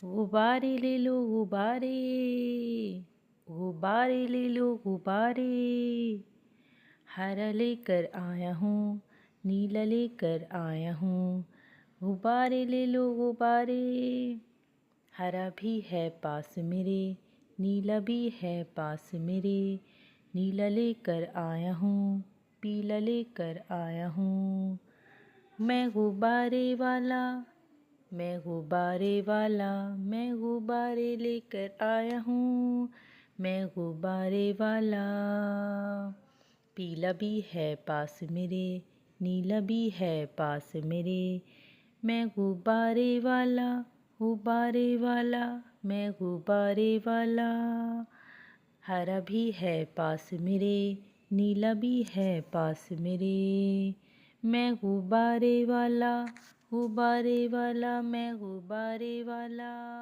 गुब्बारे ले लो गुब्बारे, गुब्बारे ले लो गुब्बारे। हरा लेकर आया हूँ, नीला लेकर आया हूँ। गुब्बारे ले लो गुब्बारे। हरा भी है पास मेरे, नीला भी है पास मेरे। नीला लेकर आया हूँ, पीला लेकर आया हूँ। मैं गुब्बारे वाला, मैं गुब्बारे वाला, मैं गुब्बारे लेकर आया हूँ। मैं गुब्बारे वाला। पीला भी है पास मेरे, नीला भी है पास मेरे। मैं गुब्बारे वाला, गुब्बारे वाला, मैं गुब्बारे वाला। हरा भी है पास मेरे, नीला भी है पास मेरे। मैं गुब्बारे वाला, गुब्बारे वाला, मैं गुब्बारे वाला।